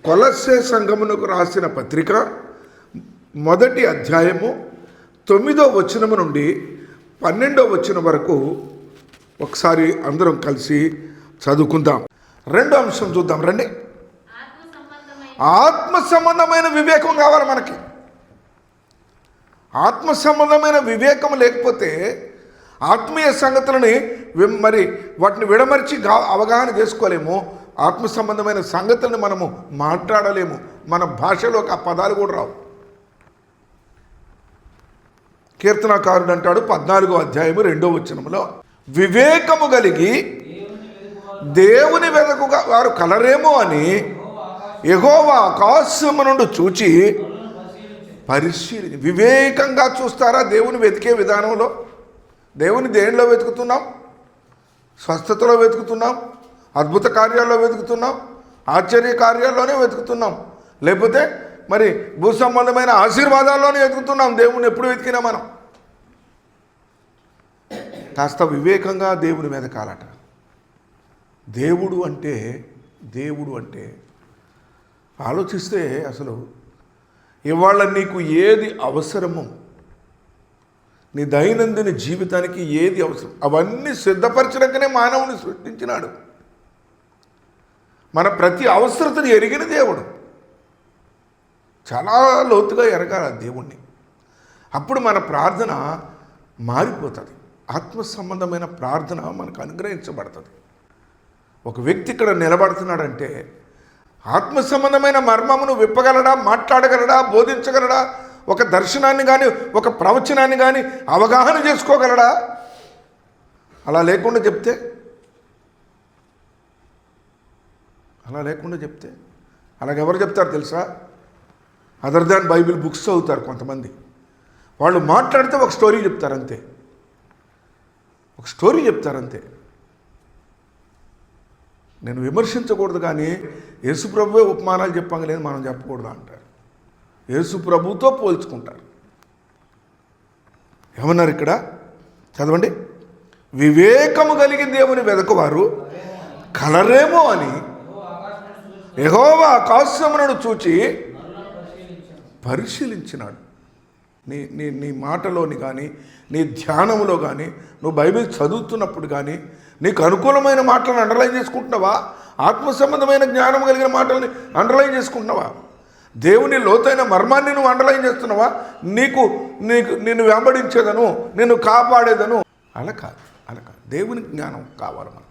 కొలస్సే సంఘమునకు రాసిన పత్రిక 1వ అధ్యాయము 9వ వచనము నుండి 12వ వచనం వరకు ఒకసారి అందరం కలిసి చదువుకుందాం. రెండో అంశం చూద్దాం రండి. ఆత్మ సంబంధమైన వివేకం కావాలి మనకి. ఆత్మ సంబంధమైన వివేకం లేకపోతే ఆత్మీయ సంగతులని మరి వాటిని విడమర్చి అవగాహన చేసుకోలేము. ఆత్మ సంబంధమైన సంగతులను మనము మాట్లాడలేము. మన భాషలోకి ఆ పదాలు కూడా రావు. కీర్తనాకారుడు అంటాడు 14వ అధ్యాయము 2వ వచనములో, వివేకము కలిగి దేవుని వెదకుగా వారు కలరేమో అని యెహోవా ఆకాశము నుండి చూచి పరిశీలి. వివేకంగా చూస్తారా దేవుని వెతికే విధానంలో? దేవుని దేనిలో వెతుకుతున్నాం? స్వస్థతలో వెతుకుతున్నాం, అద్భుత కార్యాల్లో వెతుకుతున్నాం, ఆశ్చర్య కార్యాల్లోనే వెతుకుతున్నాం, లేకపోతే మరి భూ సంబంధమైన ఆశీర్వాదాల్లోనే వెతుకుతున్నాం. దేవుని ఎప్పుడు వెతికినా మనం కాస్త వివేకంగా దేవుని వెతకాలట. దేవుడు అంటే ఆలోచిస్తే అసలు ఇవాళ నీకు ఏది అవసరమో, నీ దైనందిన జీవితానికి ఏది అవసరం, అవన్నీ సిద్ధపరచడానికనే మానవుని సృష్టించినాడు. మన ప్రతి అవసరతను ఎరిగిన దేవుడు. చాలా లోతుగా ఎరగాలి దేవుణ్ణి. అప్పుడు మన ప్రార్థన మారిపోతుంది. ఆత్మ సంబంధమైన ప్రార్థన మనకు అనుగ్రహించబడుతుంది. ఒక వ్యక్తి ఇక్కడ నిలబడుతున్నాడంటే ఆత్మ సంబంధమైన మర్మమును విప్పగలడా, మాట్లాడగలడా, బోధించగలడా, ఒక దర్శనాన్ని కానీ ఒక ప్రవచనాన్ని కానీ అవగాహన చేసుకోగలడా? అలా లేకుండా చెప్తే అలాగెవరు చెప్తారు తెలుసా? అదర్ దాన్ బైబిల్ బుక్స్ చదువుతారు కొంతమంది. వాళ్ళు మాట్లాడితే ఒక స్టోరీ చెప్తారంతే. నేను విమర్శించకూడదు, కానీ యేసుప్రభువే ఉపమానాలు చెప్పంగలేదు మనం చెప్పకూడదు అంటారు. యేసుప్రభుతో పోల్చుకుంటారు. ఏమన్నారు ఇక్కడ? చదవండి. వివేకము కలిగి దేవుని వెదకువారు కలరేమో అని యెహోవా ఆకాశమును చూచి పరిశీలించినాడు. నీ మాటలోని కానీ, నీ ధ్యానంలో కానీ, నువ్వు బైబిల్ చదువుతున్నప్పుడు కానీ నీకు అనుకూలమైన మాటలను అండర్లైన్ చేసుకుంటున్నావా? ఆత్మ సంబంధమైన జ్ఞానం కలిగిన మాటలని అండర్లైన్ చేసుకుంటున్నావా? దేవుని లోతైన మర్మాన్ని నువ్వు అండర్లైన్ చేస్తున్నావా? నిన్ను వెంబడించేదను, నిన్ను కాపాడేదను అలా కాదు. దేవుని జ్ఞానం కావాలి మనకు.